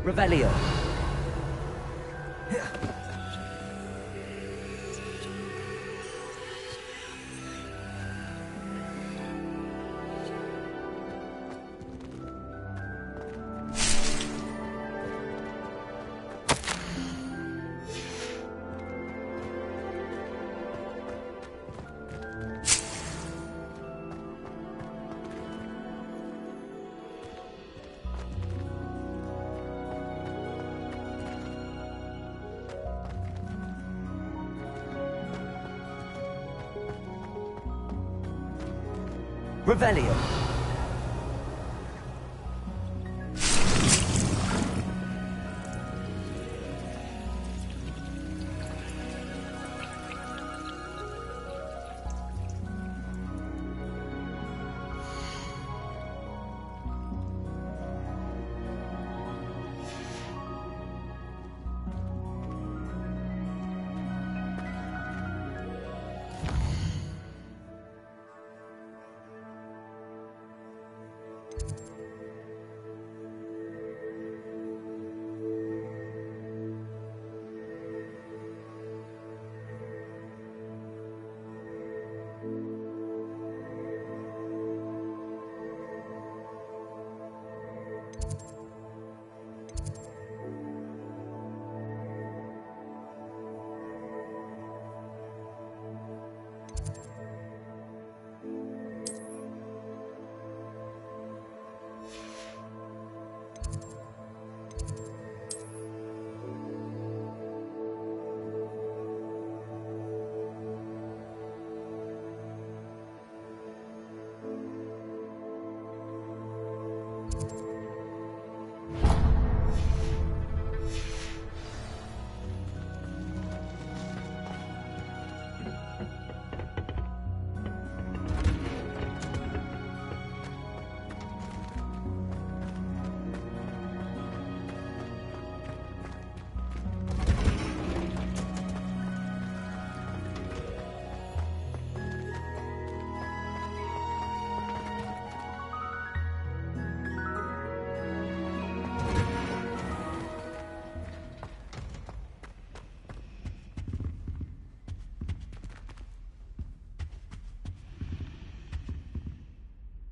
Revelio. Revelio.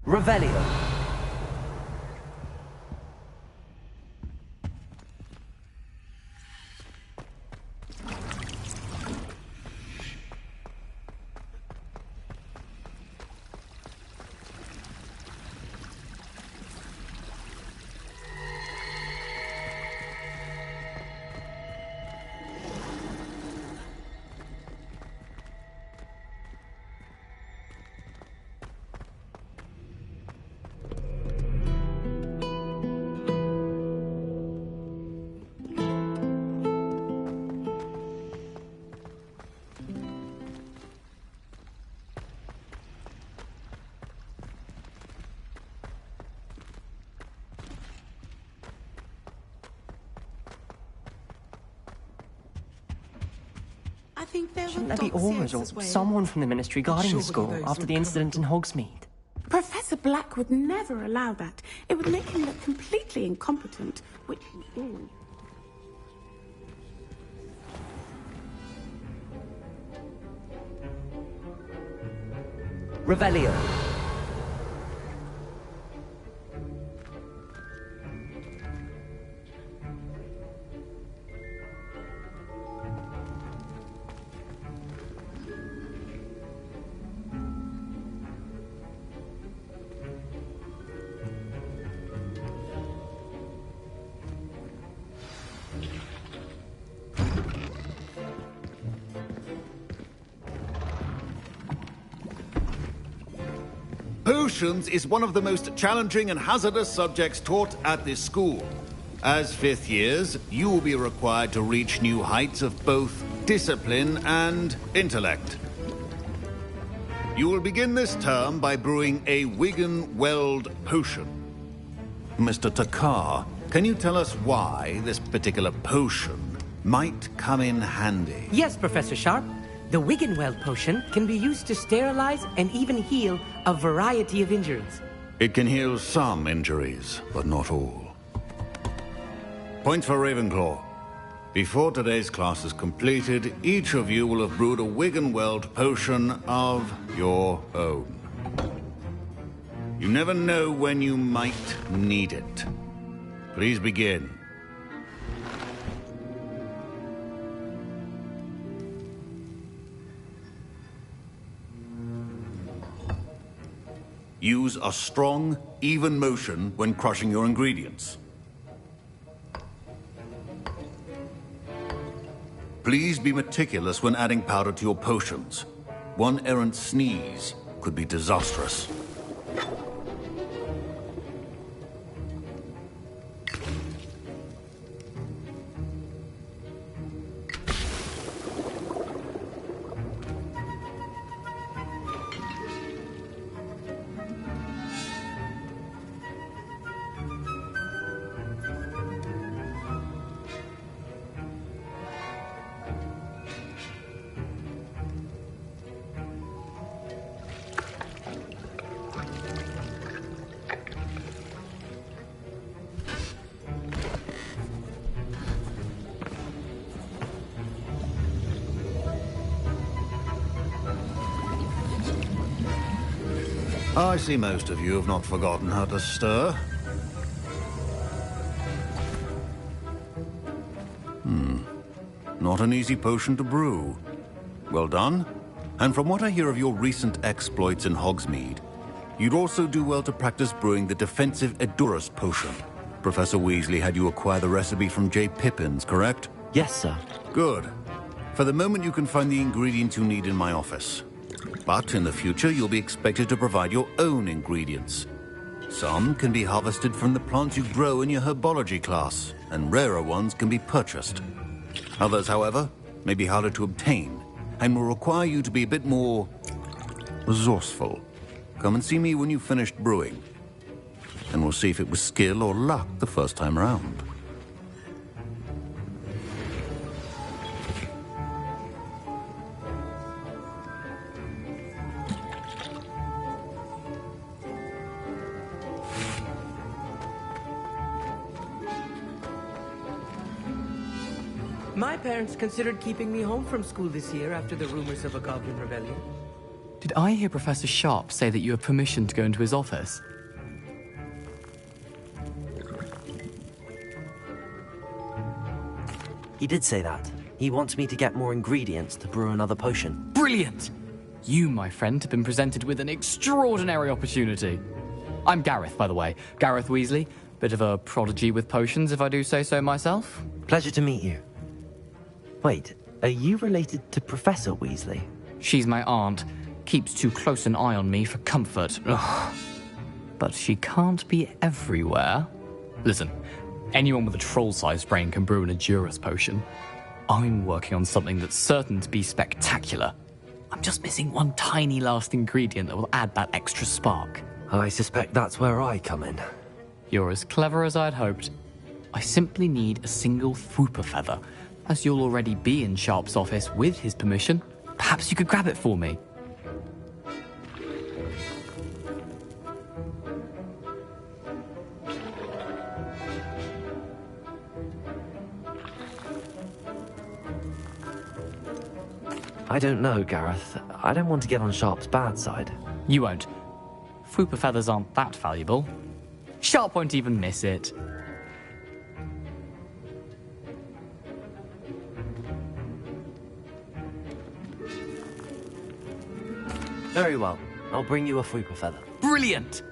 Revelio. I think there Shouldn't were there be Aurors or as well. someone from the Ministry guarding the school after the incident in Hogsmeade? Professor Black would never allow that. It would make him look completely incompetent, which he is. Revelio. Potions is one of the most challenging and hazardous subjects taught at this school. As fifth years, you will be required to reach new heights of both discipline and intellect. You will begin this term by brewing a Wigan-Weld potion. Mr. Takar, can you tell us why this particular potion might come in handy? Yes, Professor Sharp. The Wiggenweld potion can be used to sterilize and even heal a variety of injuries. It can heal some injuries, but not all. Points for Ravenclaw. Before today's class is completed, each of you will have brewed a Wiggenweld potion of your own. You never know when you might need it. Please begin. Use a strong, even motion when crushing your ingredients. Please be meticulous when adding powder to your potions. One errant sneeze could be disastrous. I see most of you have not forgotten how to stir. Not an easy potion to brew. Well done. And from what I hear of your recent exploits in Hogsmeade, you'd also do well to practice brewing the defensive Edurus potion. Professor Weasley had you acquire the recipe from J. Pippin's, correct? Yes, sir. Good. For the moment, you can find the ingredients you need in my office. But in the future, you'll be expected to provide your own ingredients. Some can be harvested from the plants you grow in your herbology class, and rarer ones can be purchased. Others, however, may be harder to obtain, and will require you to be a bit more resourceful. Come and see me when you've finished brewing, and we'll see if it was skill or luck the first time around. My parents considered keeping me home from school this year after the rumors of a goblin rebellion. Did I hear Professor Sharp say that you have permission to go into his office? He did say that. He wants me to get more ingredients to brew another potion. Brilliant! You, my friend, have been presented with an extraordinary opportunity. I'm Gareth, by the way. Gareth Weasley. Bit of a prodigy with potions, if I do say so myself. Pleasure to meet you. Wait, are you related to Professor Weasley? She's my aunt. Keeps too close an eye on me for comfort. Ugh. But she can't be everywhere. Listen, anyone with a troll-sized brain can brew an Edurus potion. I'm working on something that's certain to be spectacular. I'm just missing one tiny last ingredient that will add that extra spark. I suspect that's where I come in. You're as clever as I'd hoped. I simply need a single Fwooper feather. As you'll already be in Sharp's office with his permission, perhaps you could grab it for me. I don't know, Gareth. I don't want to get on Sharp's bad side. You won't. Fwooper feathers aren't that valuable. Sharp won't even miss it. Very well. I'll bring you a Fwooper feather. Brilliant!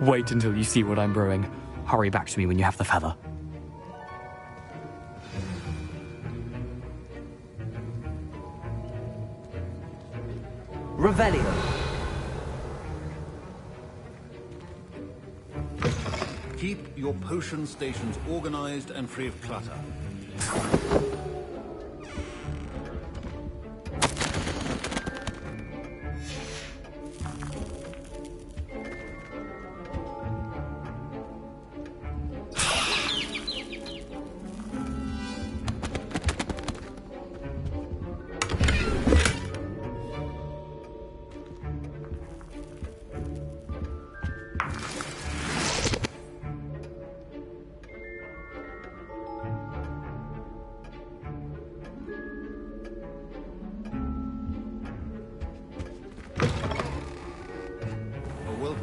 Wait until you see what I'm brewing. Hurry back to me when you have the feather. Revelio. Keep your potion stations organized and free of clutter.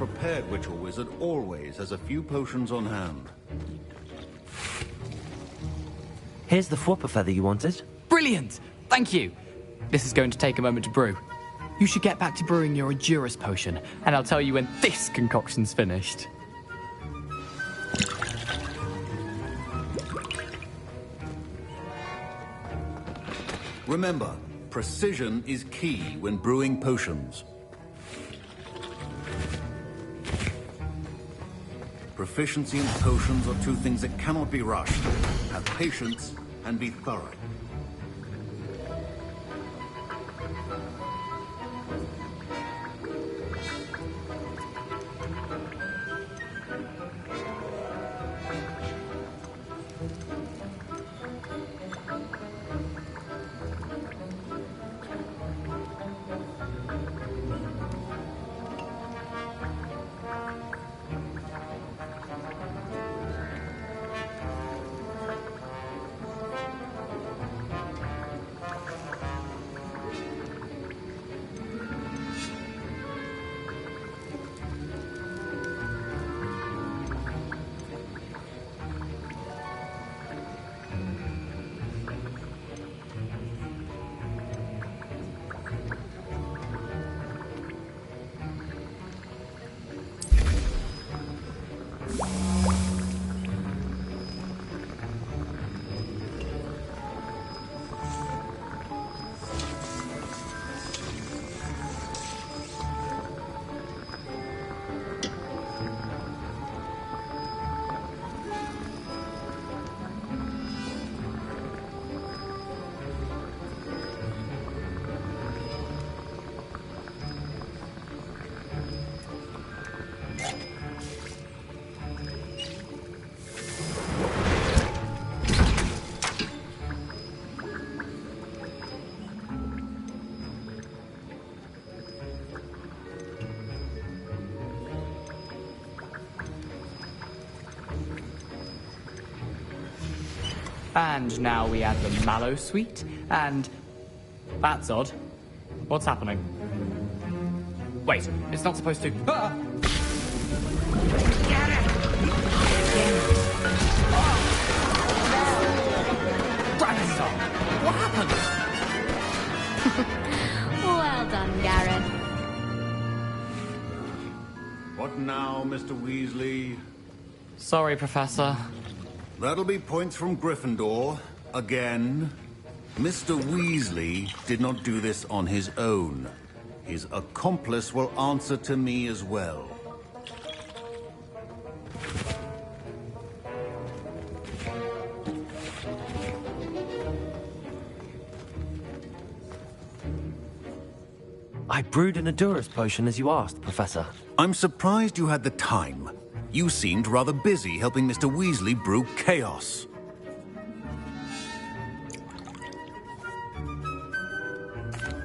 prepared ritual wizard always has a few potions on hand. Here's the Fwopper feather you wanted. Brilliant! Thank you! This is going to take a moment to brew. You should get back to brewing your Edurus potion, and I'll tell you when this concoction's finished. Remember, precision is key when brewing potions. Proficiency and potions are two things that cannot be rushed. Have patience and be thorough. And now we add the mallow sweet, and... That's odd. What's happening? Wait, it's not supposed to... Ah! Ragnarok! What happened? Well done, Gareth. What now, Mr. Weasley? Sorry, Professor. That'll be points from Gryffindor. Again. Mr. Weasley did not do this on his own. His accomplice will answer to me as well. I brewed an Edurus potion as you asked, Professor. I'm surprised you had the time. You seemed rather busy helping Mr. Weasley brew chaos.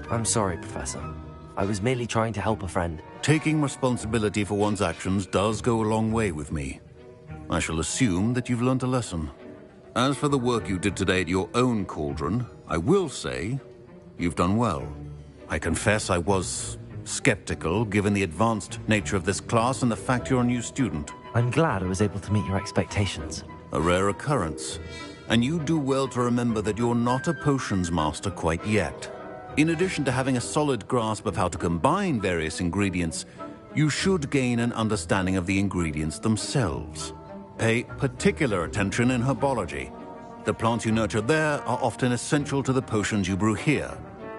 I'm sorry, Professor. I was merely trying to help a friend. Taking responsibility for one's actions does go a long way with me. I shall assume that you've learnt a lesson. As for the work you did today at your own cauldron, I will say you've done well. I confess I was skeptical, given the advanced nature of this class and the fact you're a new student. I'm glad I was able to meet your expectations. A rare occurrence. And you do well to remember that you're not a potions master quite yet. In addition to having a solid grasp of how to combine various ingredients, you should gain an understanding of the ingredients themselves. Pay particular attention in herbology. The plants you nurture there are often essential to the potions you brew here.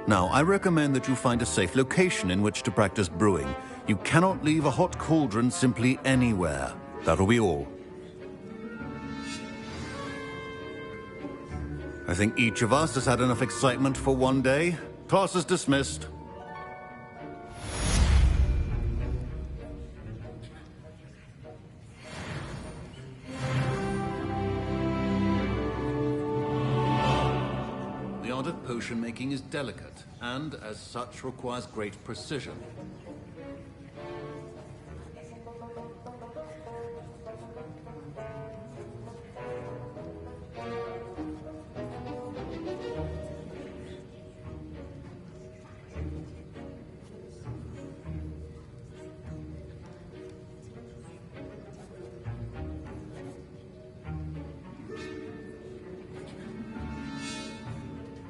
Now, I recommend that you find a safe location in which to practice brewing. You cannot leave a hot cauldron simply anywhere. That'll be all. I think each of us has had enough excitement for one day. Class is dismissed. The art of potion making is delicate, and as such requires great precision.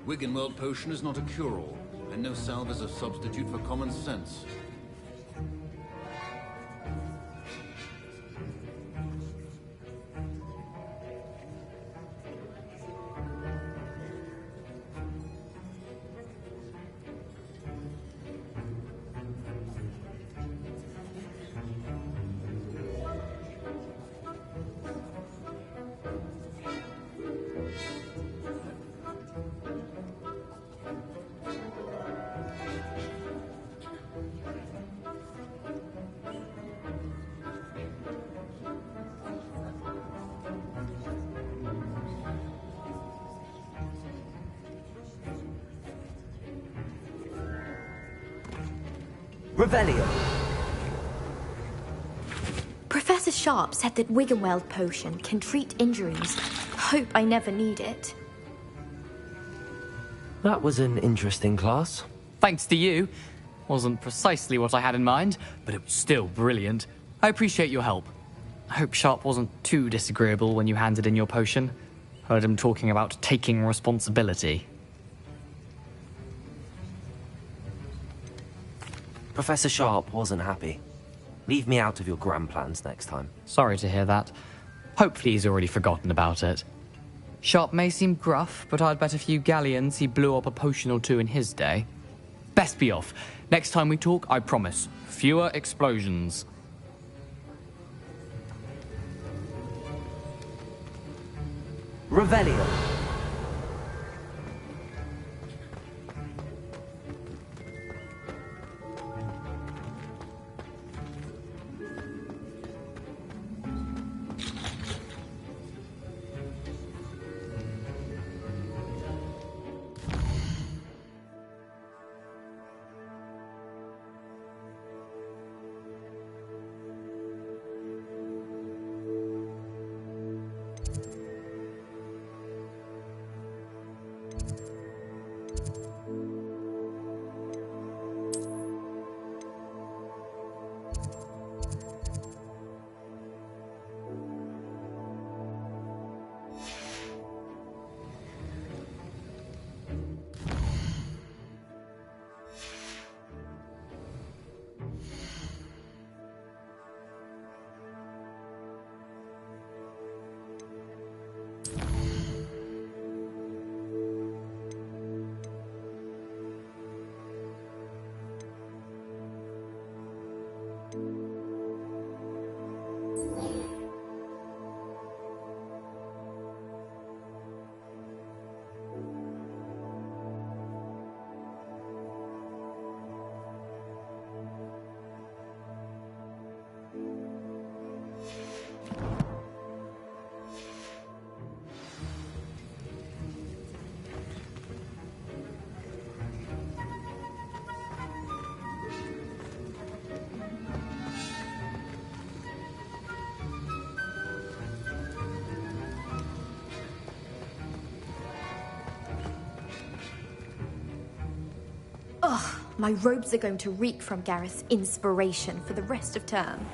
Wiggenweld potion is not a cure-all, and no salve is a substitute for common sense. Revelio. Professor Sharp said that Wiggenweld potion can treat injuries. Hope I never need it. That was an interesting class. Thanks to you. Wasn't precisely what I had in mind, but it was still brilliant. I appreciate your help. I hope Sharp wasn't too disagreeable when you handed in your potion. Heard him talking about taking responsibility. Professor Sharp wasn't happy. Leave me out of your grand plans next time. Sorry to hear that. Hopefully he's already forgotten about it. Sharp may seem gruff, but I'd bet a few galleons he blew up a potion or two in his day. Best be off. Next time we talk, I promise, fewer explosions. Revelio. Ugh, my robes are going to reek from Gareth's inspiration for the rest of term.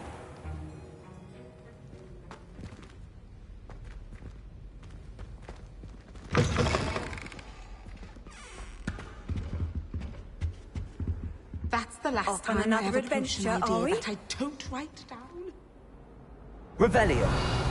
That's the last Off on time I another have a potion adventure, idea are we? that I don't write down. Revelio.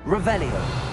Revelio.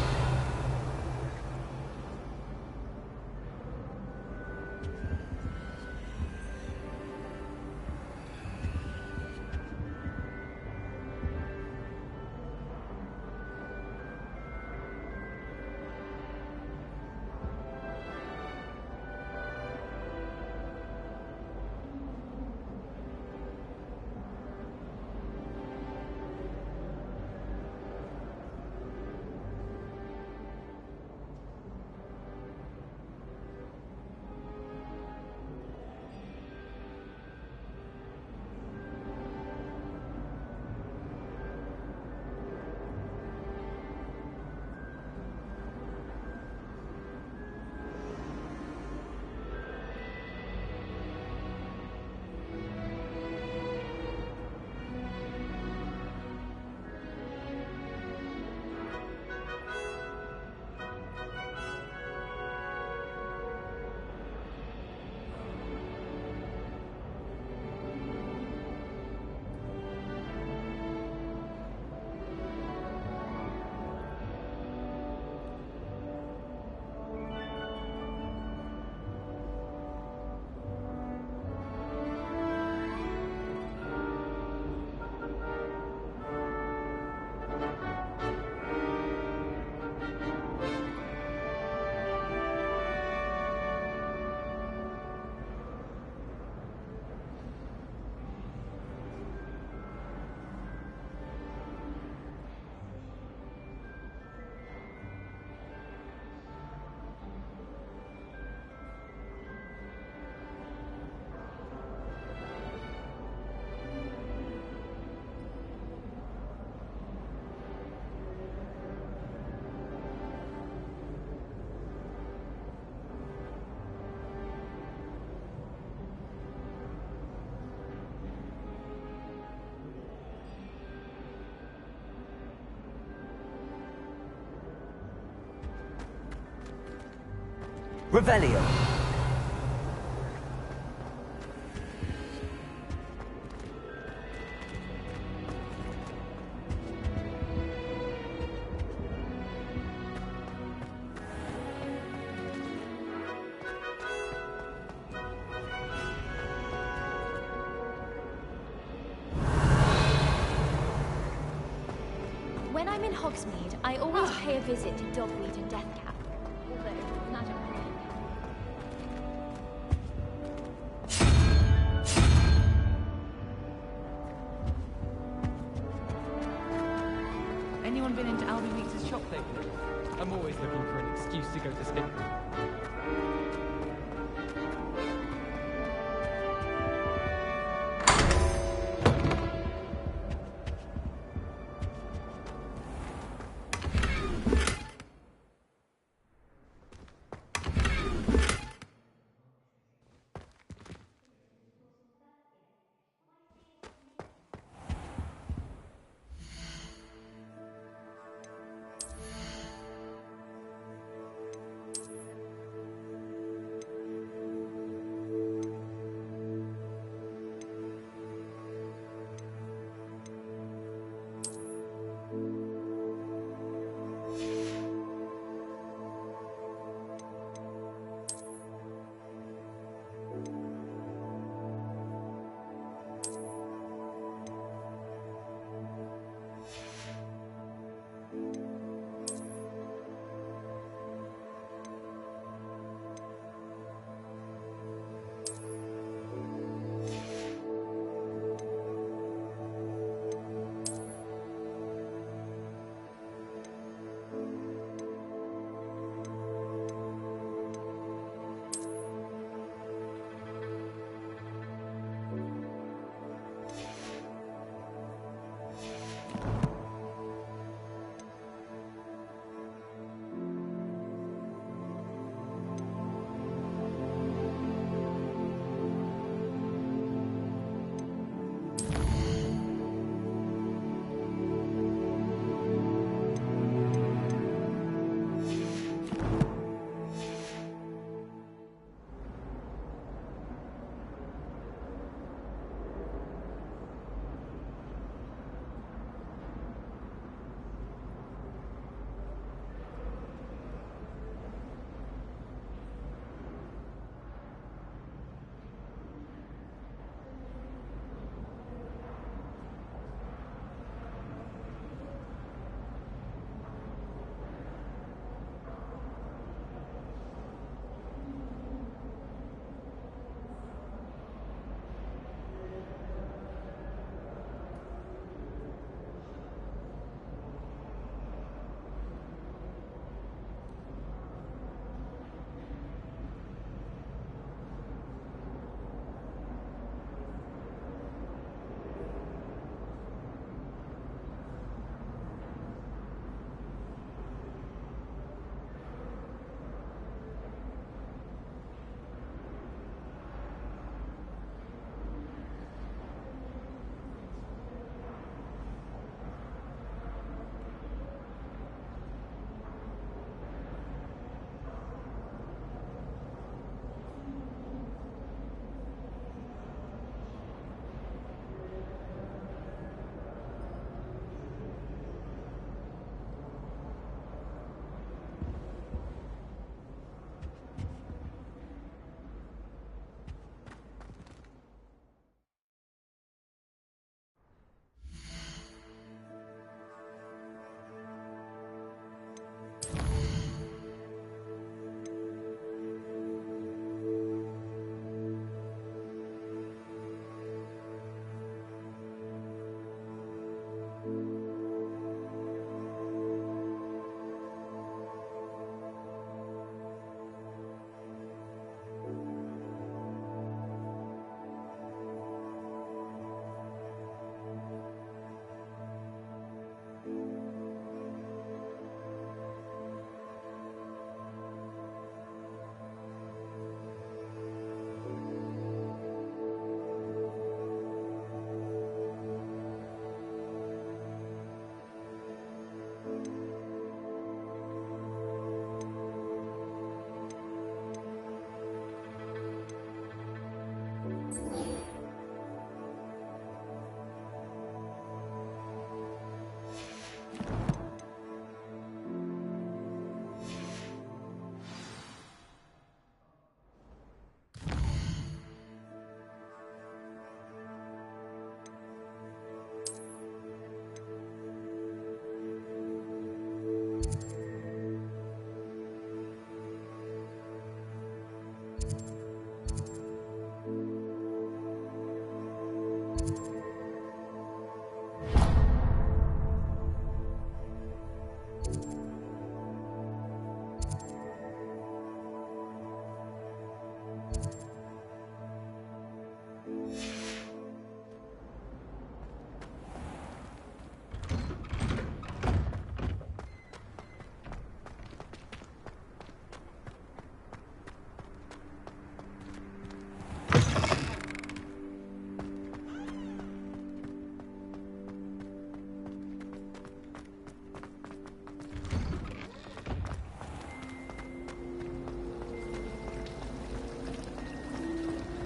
Revelio. When I'm in Hogsmeade, I always pay a visit to Dogweed and Deathcap. Although, Madam Anyone been into Albie Weeks' shop lately? I'm always looking for an excuse to go to sleep.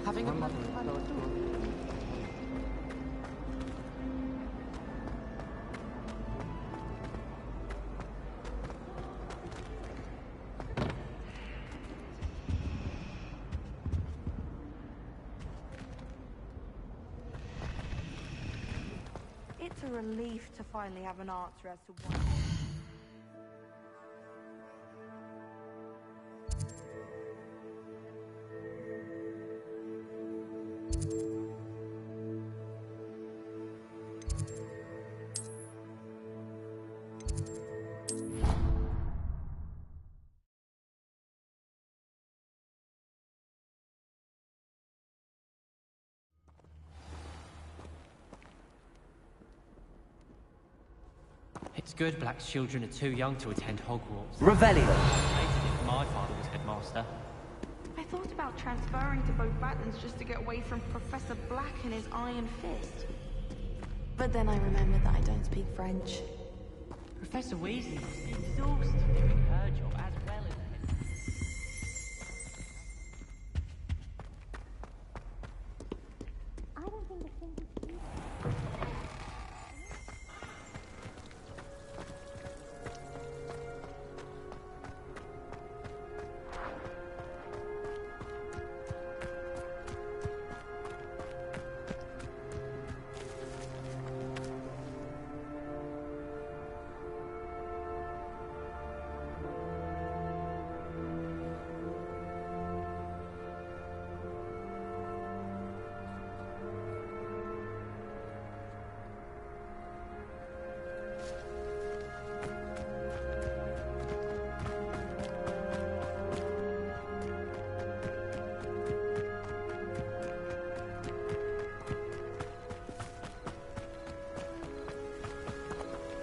Having a bloody panic. It's a relief to finally have an answer as to why. It's good Black's children are too young to attend Hogwarts. Revelio. I hated it if my father was headmaster. I thought about transferring to both Battens just to get away from Professor Black and his iron fist. But then I remembered that I don't speak French. Professor Weasley must be exhausted doing her job as well as the head. I don't think the thing is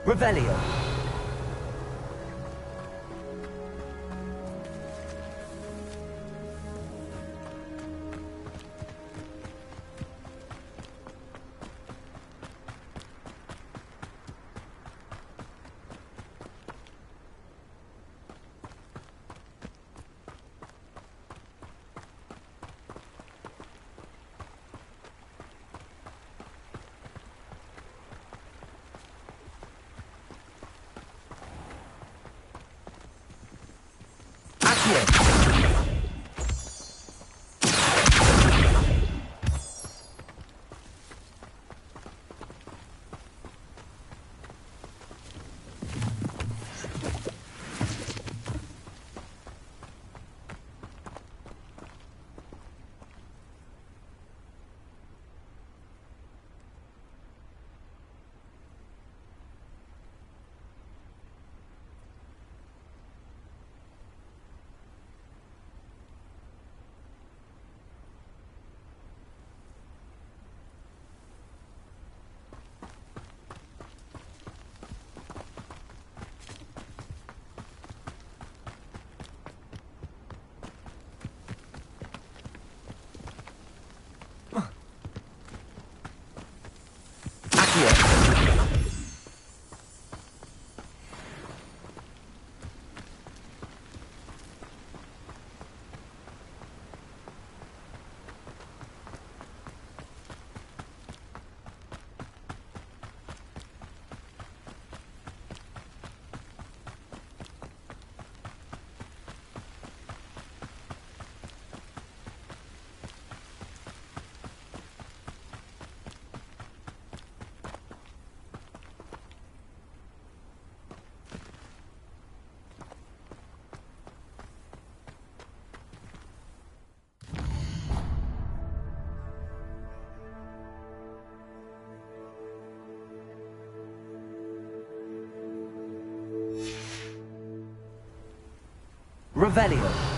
Revelio. Revelio.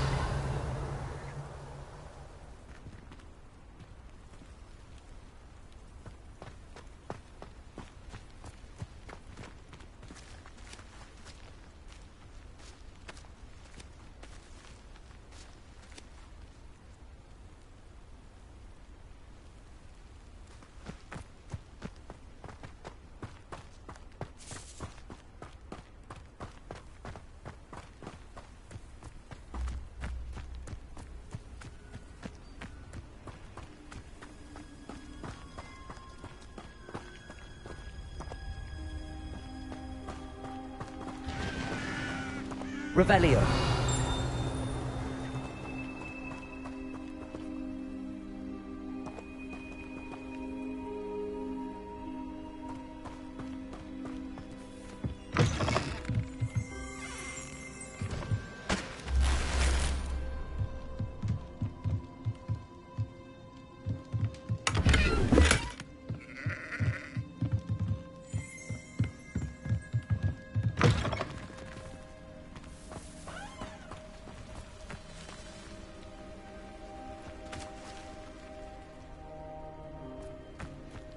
Revelio.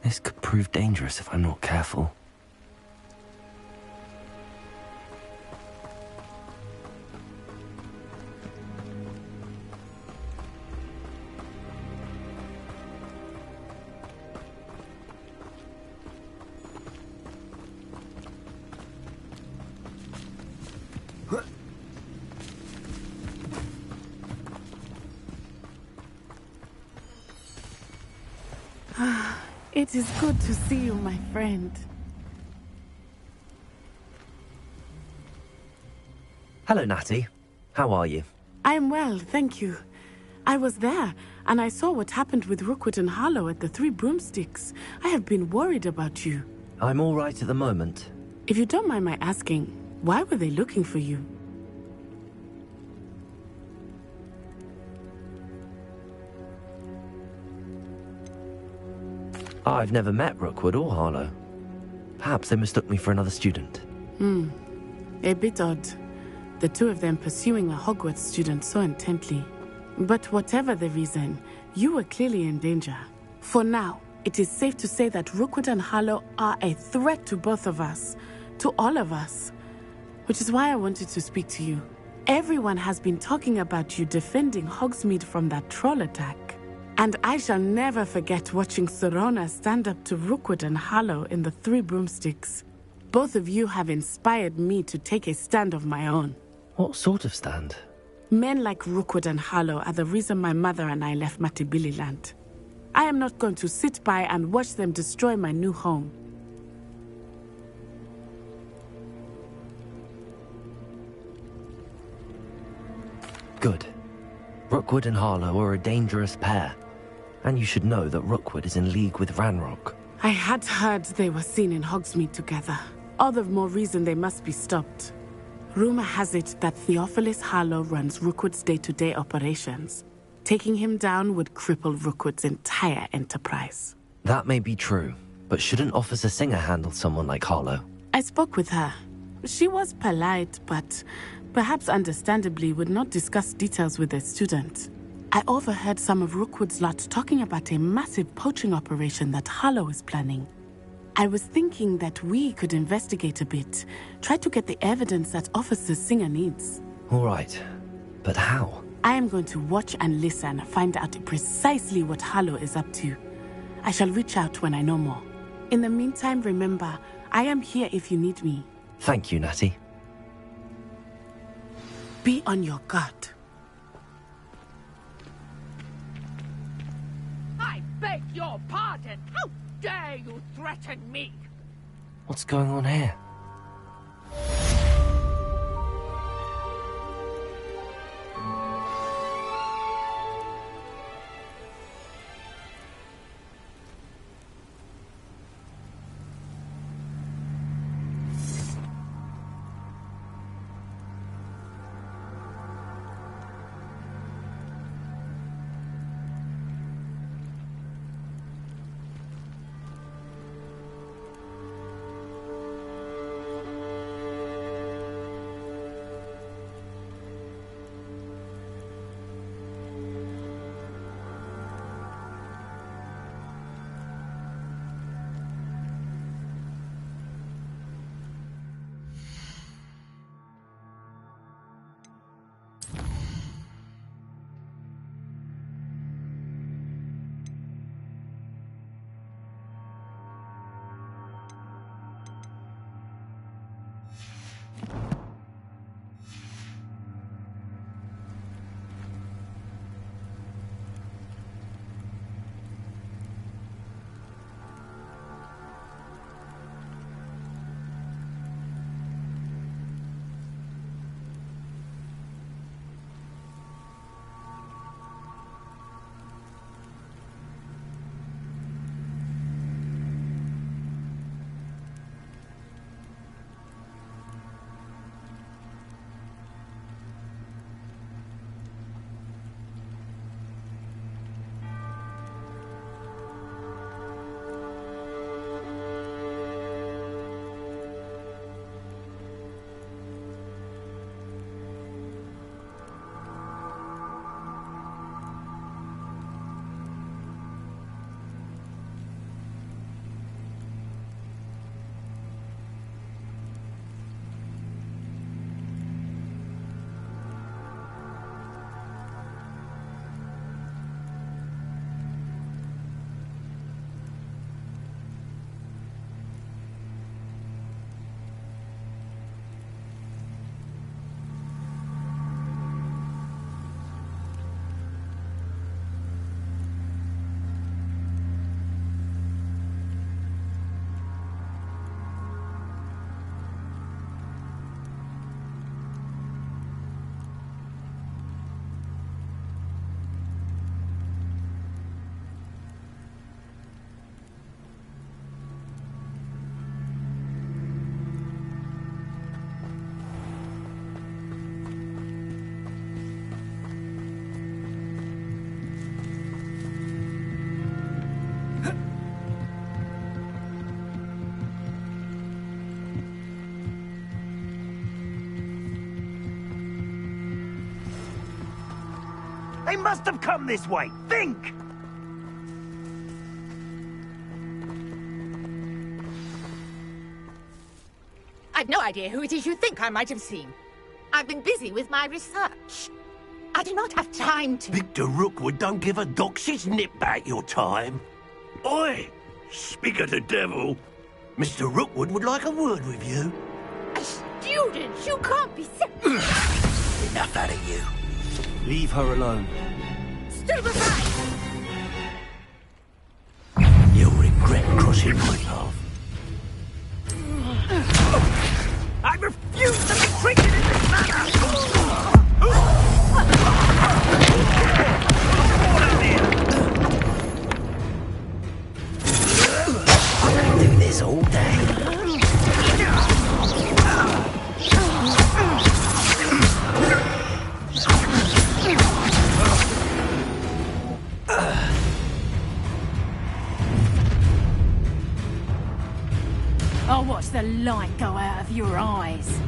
This could prove dangerous if I'm not careful. It is good to see you, my friend. Hello, Natty. How are you? I am well, thank you. I was there, and I saw what happened with Rookwood and Harlow at the Three Broomsticks. I have been worried about you. I'm all right at the moment. If you don't mind my asking, why were they looking for you? I've never met Rookwood or Harlow. Perhaps they mistook me for another student. A bit odd. The two of them pursuing a Hogwarts student so intently. But whatever the reason, you were clearly in danger. For now, it is safe to say that Rookwood and Harlow are a threat to both of us. To all of us. Which is why I wanted to speak to you. Everyone has been talking about you defending Hogsmeade from that troll attack. And I shall never forget watching Serona stand up to Rookwood and Harlow in the Three Broomsticks. Both of you have inspired me to take a stand of my own. What sort of stand? Men like Rookwood and Harlow are the reason my mother and I left Mattibilliland. I am not going to sit by and watch them destroy my new home. Good. Rookwood and Harlow are a dangerous pair. And you should know that Rookwood is in league with Ragnarok. I had heard they were seen in Hogsmeade together. All the more reason they must be stopped. Rumor has it that Theophilus Harlow runs Rookwood's day-to-day operations. Taking him down would cripple Rookwood's entire enterprise. That may be true, but shouldn't Officer Singer handle someone like Harlow? I spoke with her. She was polite, but perhaps understandably would not discuss details with a student. I overheard some of Rookwood's lot talking about a massive poaching operation that Harlow is planning. I was thinking that we could investigate a bit, try to get the evidence that Officer Singer needs. All right, but how? I am going to watch and listen, find out precisely what Harlow is up to. I shall reach out when I know more. In the meantime, remember, I am here if you need me. Thank you, Natty. Be on your guard. I beg your pardon. How dare you threaten me? What's going on here? They must have come this way. Think! I've no idea who it is you think I might have seen. I've been busy with my research. I do not have time to... Victor Rookwood don't give a dox's nip back your time. Oi! Speak of the devil. Mr. Rookwood would like a word with you. A student? You can't be so... Enough out of you. Leave her alone. Stupefy! You'll regret crossing my path. I refuse to be treated in this manner! I can do this all day. I'll watch the light go out of your eyes.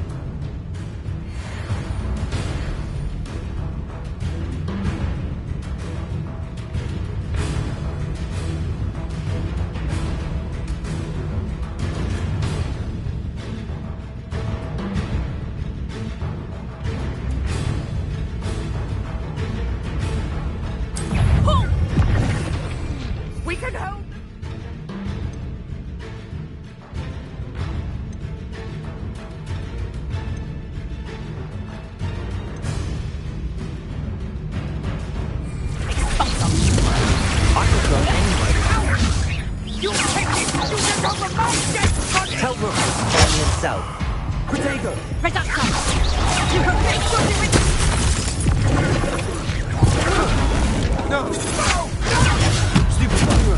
We can hold. Tell Rook to find himself. Protego! Reduction! You have made sure you No! Stupid fucker!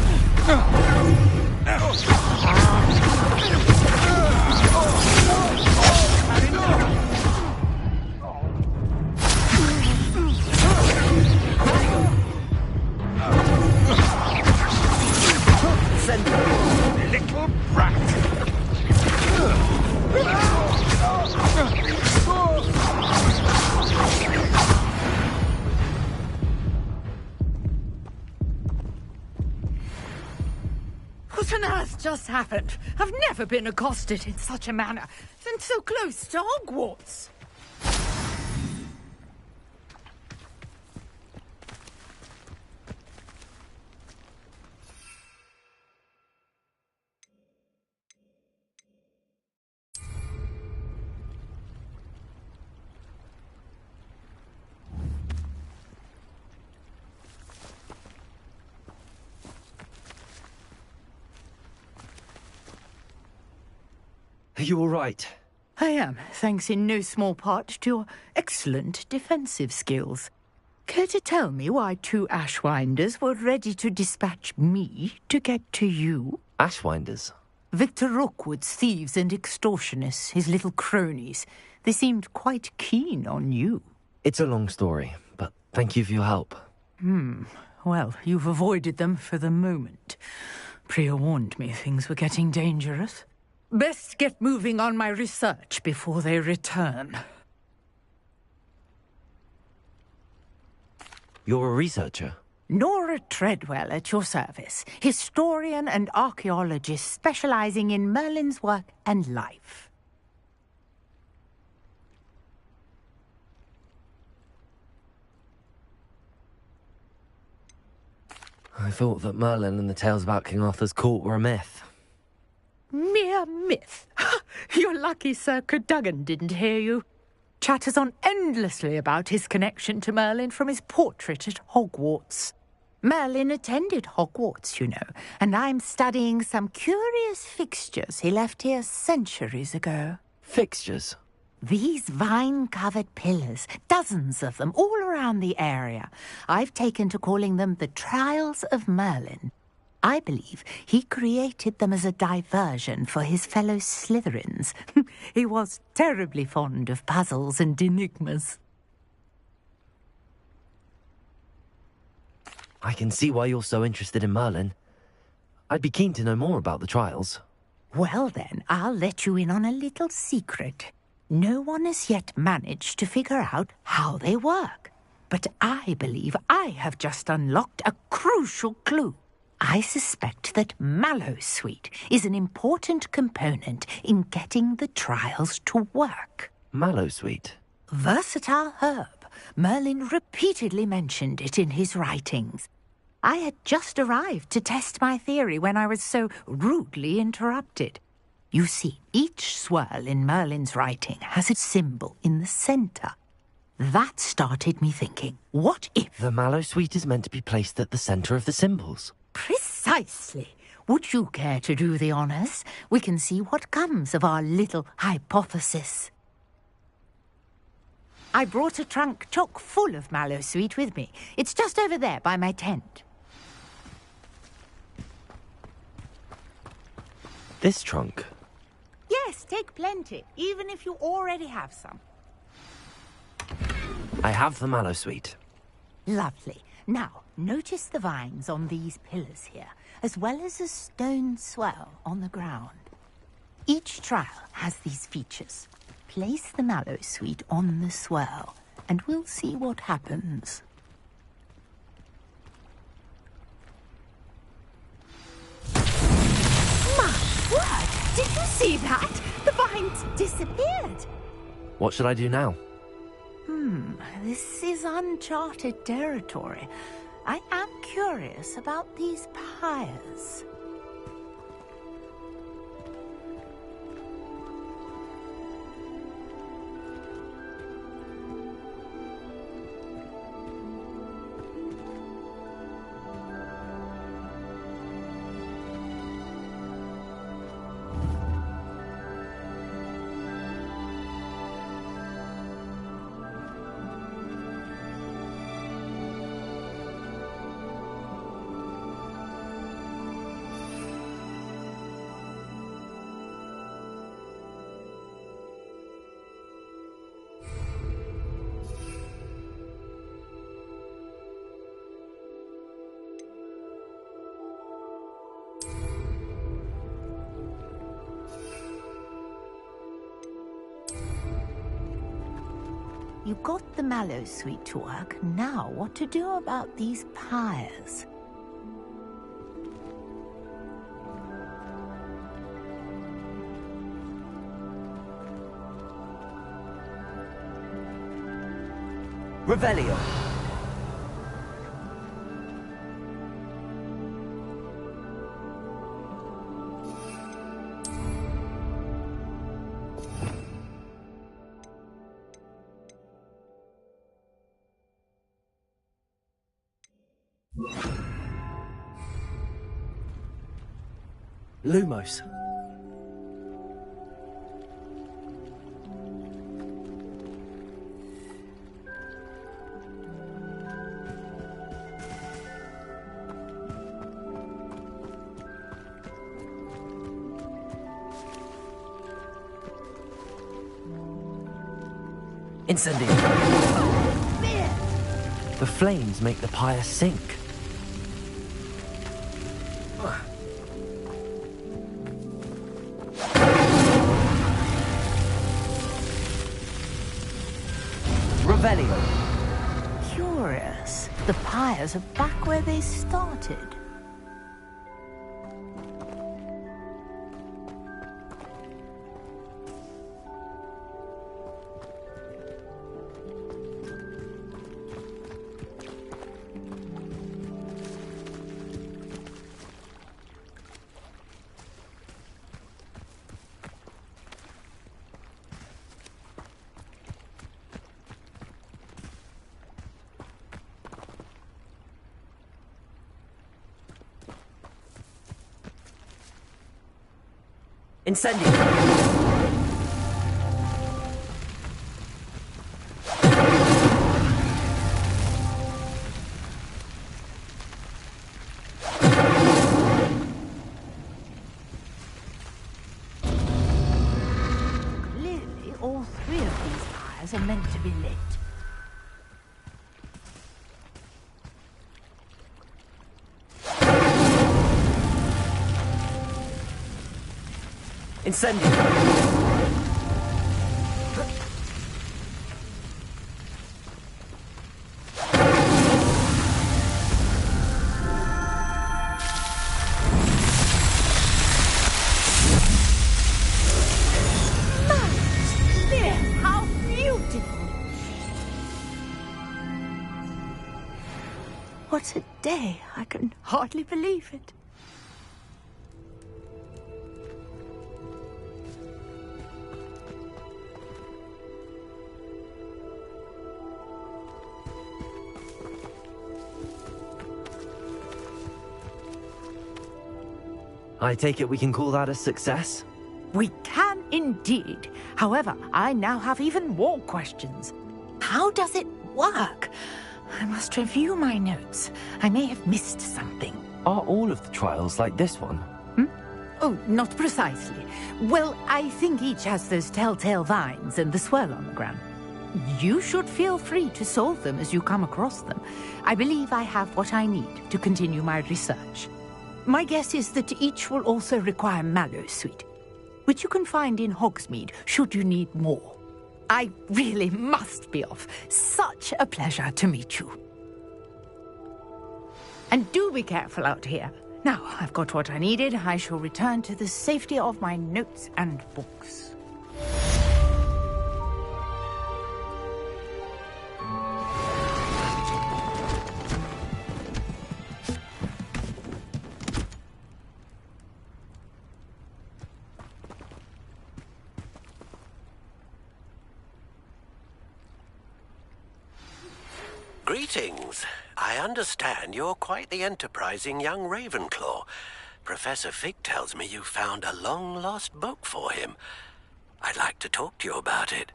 Little brat! What on earth just happened? I've never been accosted in such a manner, and so close to Hogwarts. Are you all right? I am, thanks in no small part to your excellent defensive skills. Care to tell me why two Ashwinders were ready to dispatch me to get to you? Ashwinders? Victor Rookwood's thieves and extortionists, his little cronies. They seemed quite keen on you. It's a long story, but thank you for your help. Well, you've avoided them for the moment. Priya warned me things were getting dangerous. Best get moving on my research before they return. You're a researcher? Nora Treadwell at your service, historian and archaeologist specializing in Merlin's work and life. I thought that Merlin and the tales about King Arthur's court were a myth. Mere myth. You're lucky Sir Cadogan didn't hear you. Chatters on endlessly about his connection to Merlin from his portrait at Hogwarts. Merlin attended Hogwarts, you know, and I'm studying some curious fixtures he left here centuries ago. Fixtures? These vine-covered pillars, dozens of them, all around the area. I've taken to calling them the Trials of Merlin. I believe he created them as a diversion for his fellow Slytherins. He was terribly fond of puzzles and enigmas. I can see why you're so interested in Merlin. I'd be keen to know more about the trials. Well then, I'll let you in on a little secret. No one has yet managed to figure out how they work. But I believe I have just unlocked a crucial clue. I suspect that mallowsweet is an important component in getting the trials to work. Mallowsweet? Versatile herb. Merlin repeatedly mentioned it in his writings. I had just arrived to test my theory when I was so rudely interrupted. You see, each swirl in Merlin's writing has a symbol in the center. That started me thinking, what if... The mallowsweet is meant to be placed at the center of the symbols. Precisely. Would you care to do the honors? We can see what comes of our little hypothesis. I brought a trunk chock full of mallowsweet with me. It's just over there by my tent. This trunk? Yes, take plenty, even if you already have some. I have the mallowsweet. Lovely. Now, notice the vines on these pillars here, as well as a stone swell on the ground. Each trial has these features. Place the mallowsweet on the swell, and we'll see what happens. My word! Did you see that? The vines disappeared. What should I do now? This is uncharted territory. I am curious about these pyres. You got the mallowsweet to work. Now, what to do about these pyres? Revelio. Lumos. Incendio. The flames make the pyre sink. Revelio. Curious. The pyres are back where they started. Incendio. Clearly, all three of these pyres are meant to be lit. Incendio. What a day. I can hardly believe it. I take it we can call that a success? We can indeed. However, I now have even more questions. How does it work? I must review my notes. I may have missed something. Are all of the trials like this one? Oh, not precisely. Well, I think each has those telltale vines and the swirl on the ground. You should feel free to solve them as you come across them. I believe I have what I need to continue my research. My guess is that each will also require mallow sweet, which you can find in Hogsmeade should you need more. I really must be off. Such a pleasure to meet you. And do be careful out here. Now, I've got what I needed. I shall return to the safety of my notes and books. Greetings. I understand you're quite the enterprising young Ravenclaw. Professor Fig tells me you found a long-lost book for him. I'd like to talk to you about it.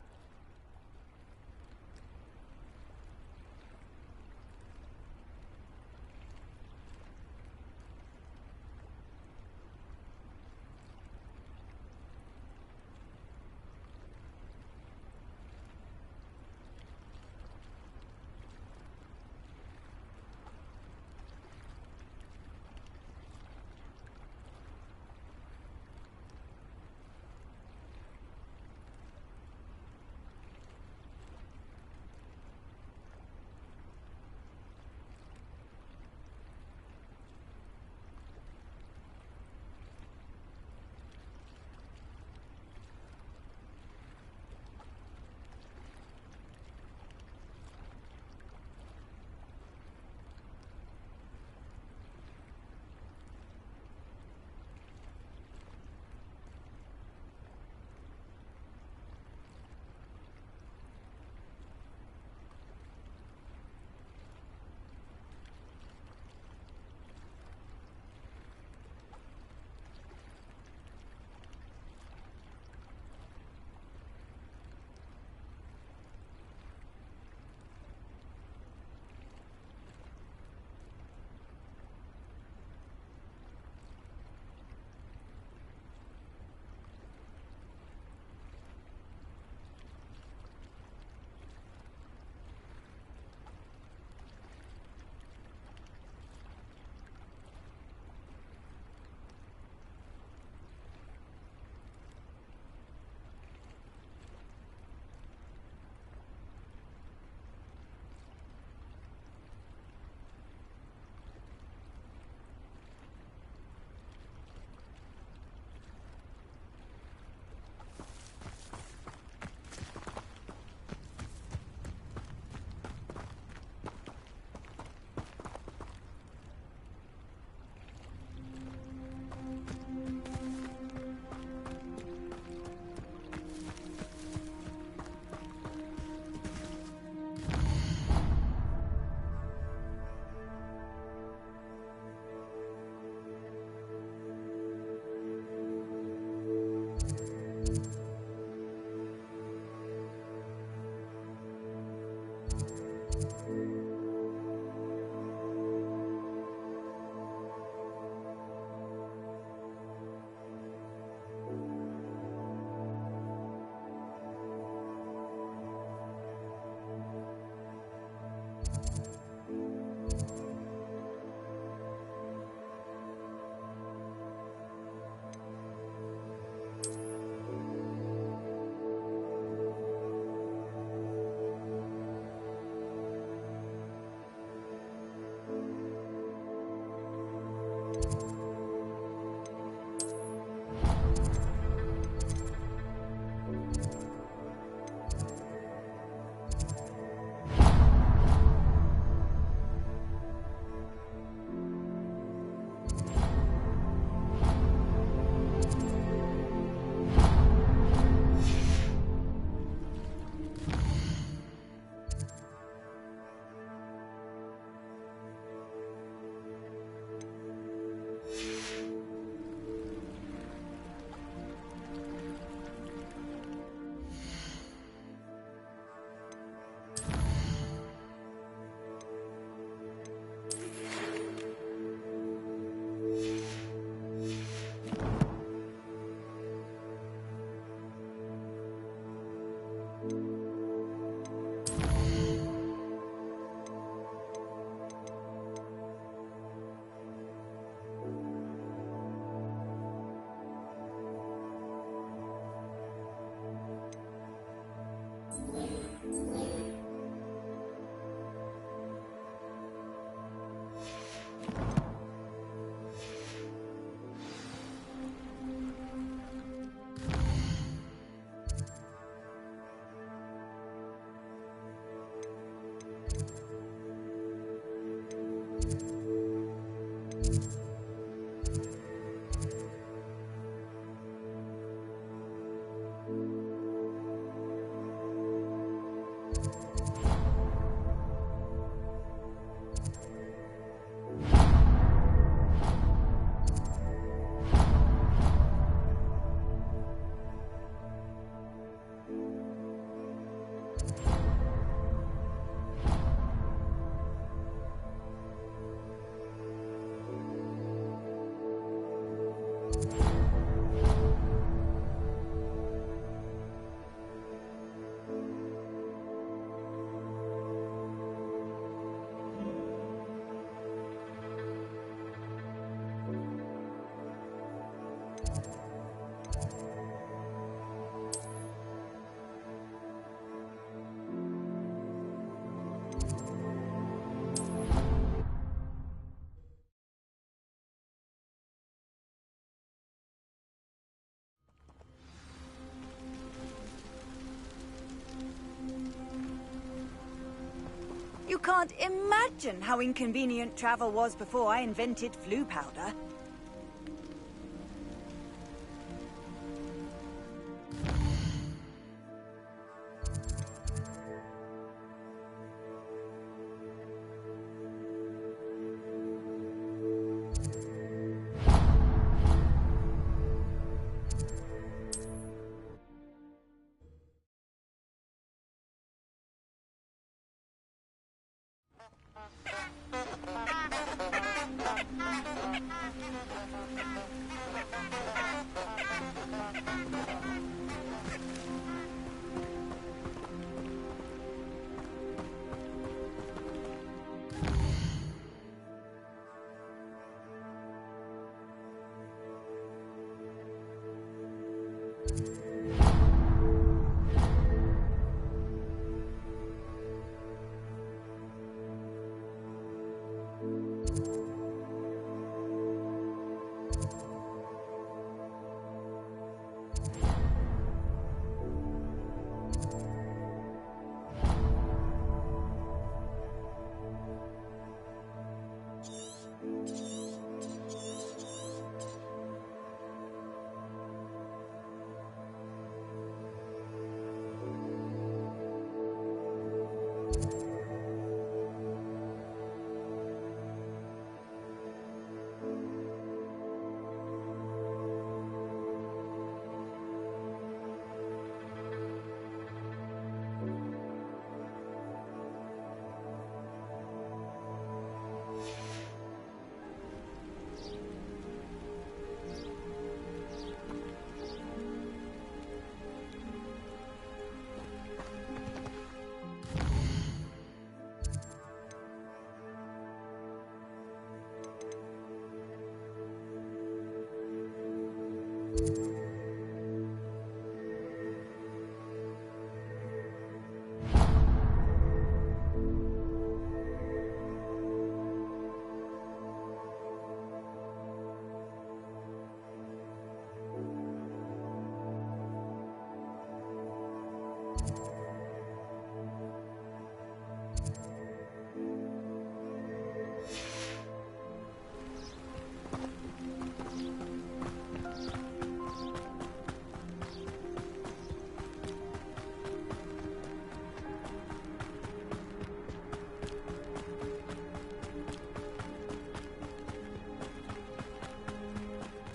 You can't imagine how inconvenient travel was before I invented flu powder.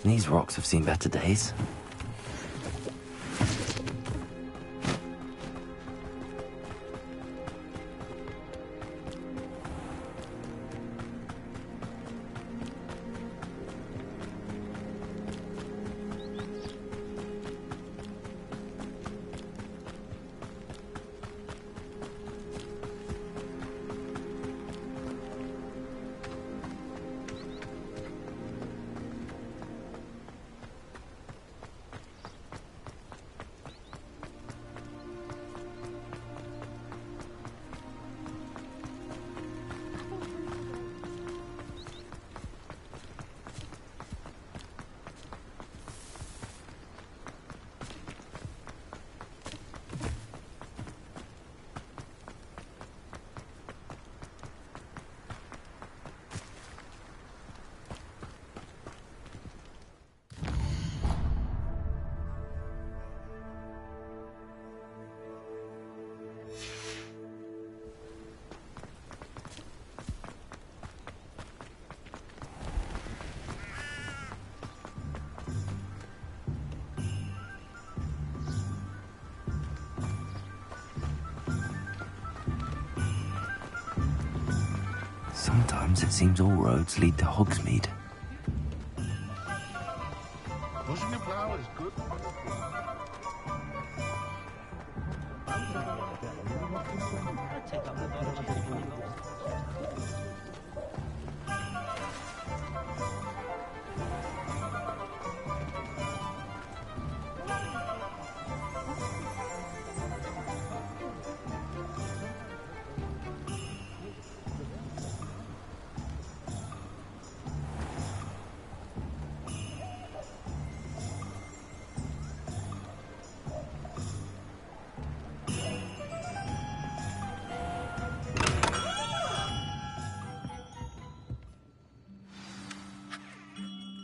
These rocks have seen better days. grounds, it seems all roads lead to Hogsmeade. Pushing a plow is good.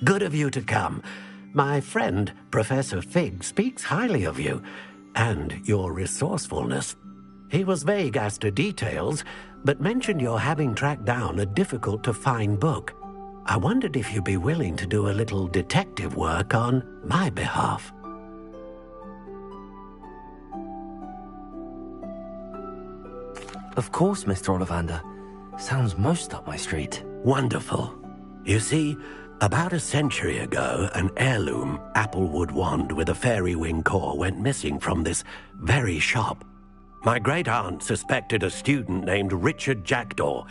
Good of you to come. My friend, Professor Fig, speaks highly of you and your resourcefulness. He was vague as to details, but mentioned your having tracked down a difficult-to-find book. I wondered if you'd be willing to do a little detective work on my behalf. Of course, Mr. Ollivander. Sounds most up my street. Wonderful. You see, about a century ago, an heirloom applewood wand with a fairy wing core went missing from this very shop. My great-aunt suspected a student named Richard Jackdaw.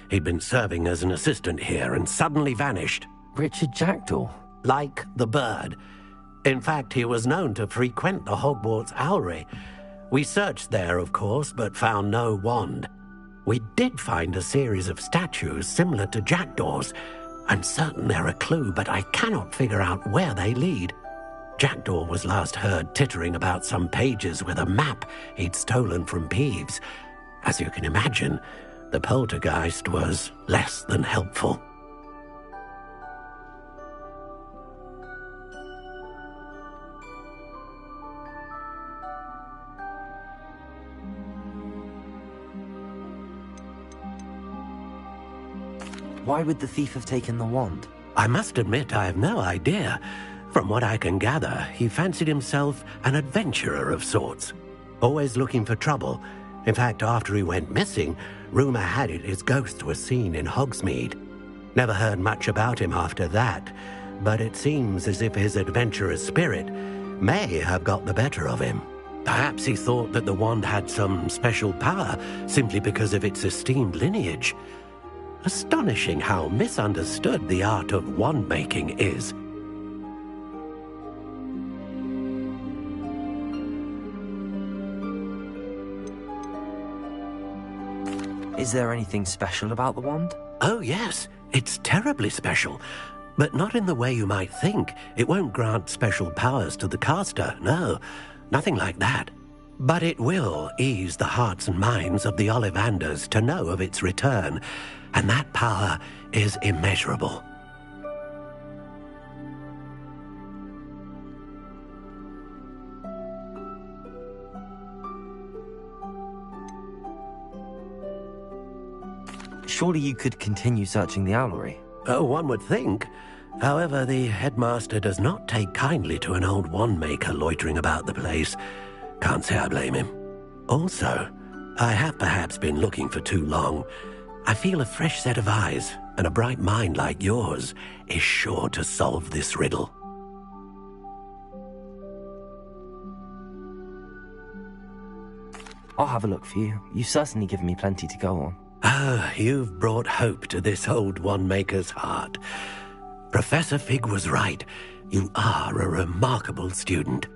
He'd been serving as an assistant here and suddenly vanished. Richard Jackdaw? Like the bird. In fact, he was known to frequent the Hogwarts Owlery. We searched there, of course, but found no wand. We did find a series of statues similar to Jackdaw's. I'm certain they're a clue, but I cannot figure out where they lead. Jackdaw was last heard tittering about some pages with a map he'd stolen from Peeves. As you can imagine, the poltergeist was less than helpful. Why would the thief have taken the wand? I must admit I have no idea. From what I can gather, he fancied himself an adventurer of sorts, always looking for trouble. In fact, after he went missing, rumor had it his ghost was seen in Hogsmeade. Never heard much about him after that, but it seems as if his adventurous spirit may have got the better of him. Perhaps he thought that the wand had some special power simply because of its esteemed lineage. Astonishing how misunderstood the art of wand-making is. Is there anything special about the wand? Oh, yes. It's terribly special. But not in the way you might think. It won't grant special powers to the caster, no. Nothing like that. But it will ease the hearts and minds of the Ollivanders to know of its return, and that power is immeasurable. Surely you could continue searching the owlery. Oh, one would think. However, the headmaster does not take kindly to an old wand-maker loitering about the place. Can't say I blame him. Also, I have perhaps been looking for too long. I feel a fresh set of eyes, and a bright mind like yours is sure to solve this riddle. I'll have a look for you. You've certainly given me plenty to go on. Ah, you've brought hope to this old wand-maker's heart. Professor Fig was right. You are a remarkable student.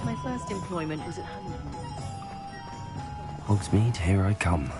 My first employment was at home. Hogsmeade, here I come.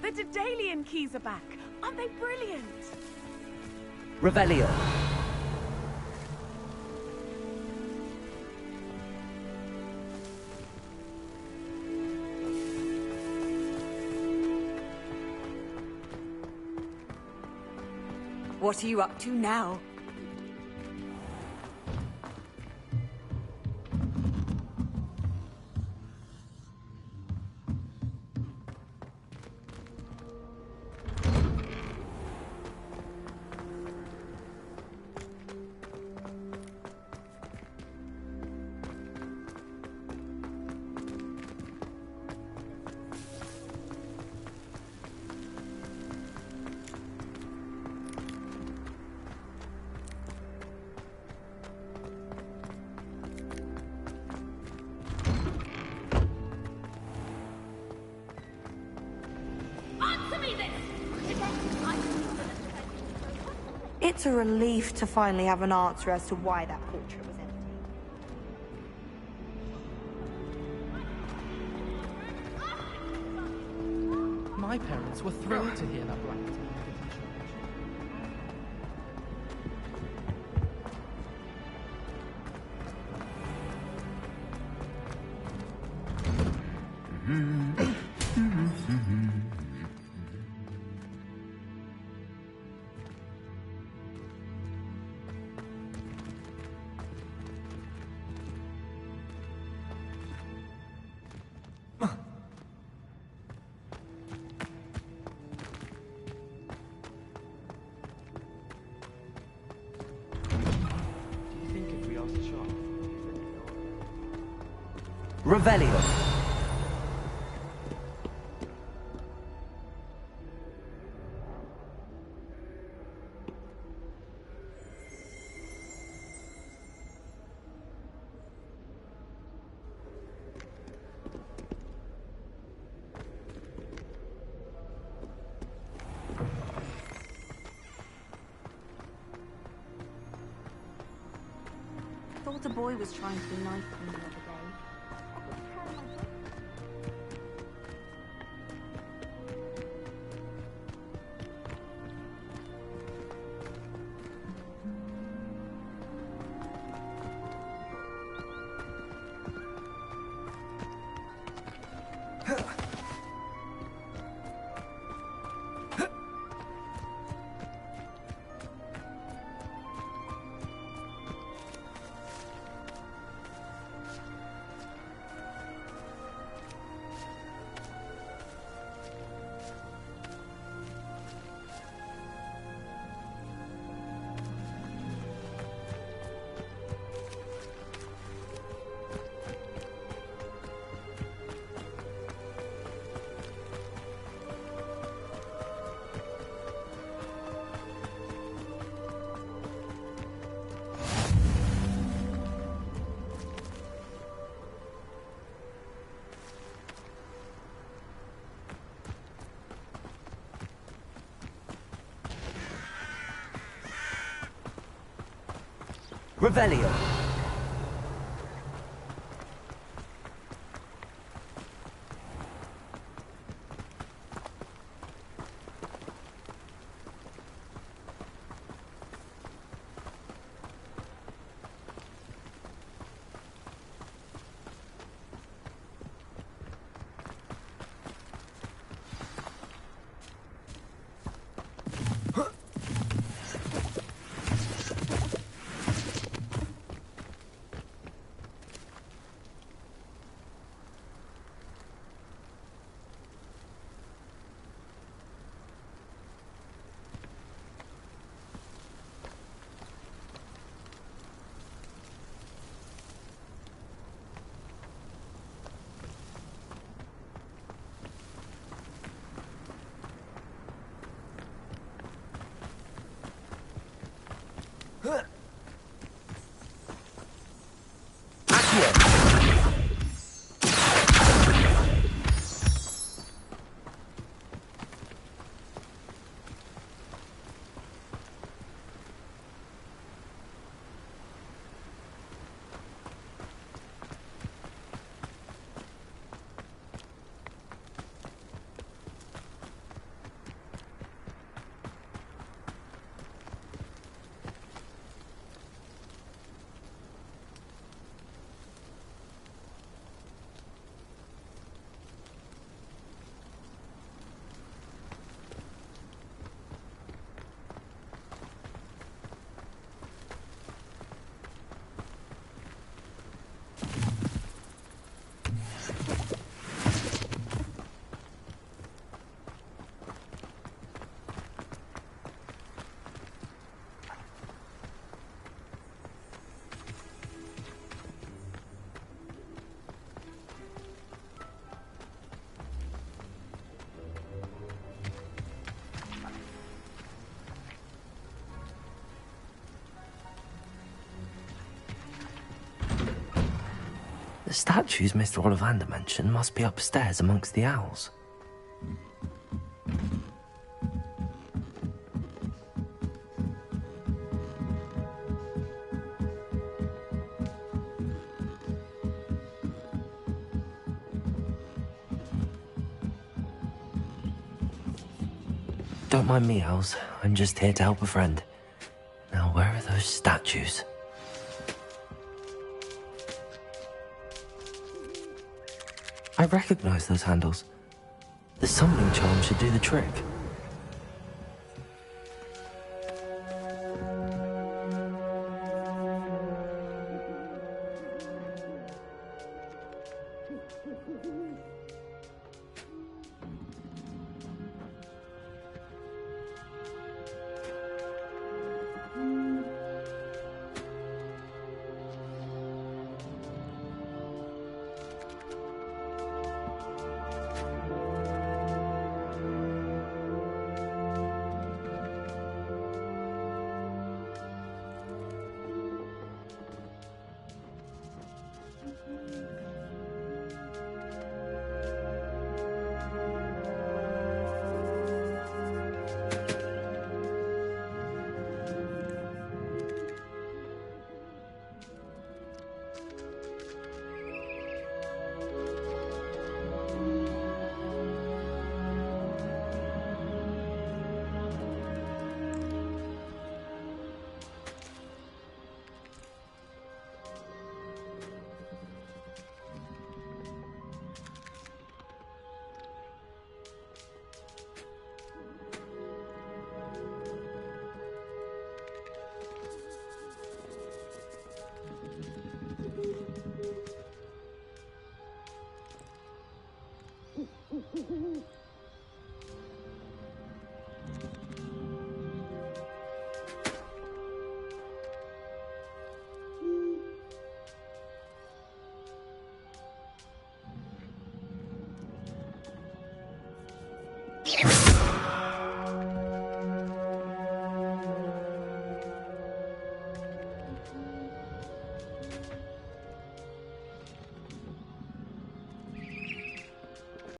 The Daedalian keys are back. Aren't they brilliant? Revelio. What are you up to now? It's a relief to finally have an answer as to why that portrait was empty. My parents were thrilled to hear that Black Revelio. Thought a boy was trying to be nice to me the other day. Revelio. The statues Mr. Ollivander mentioned must be upstairs amongst the owls. Don't mind me, owls. I'm just here to help a friend. Now, where are those statues? I recognize those handles. The summoning charm should do the trick.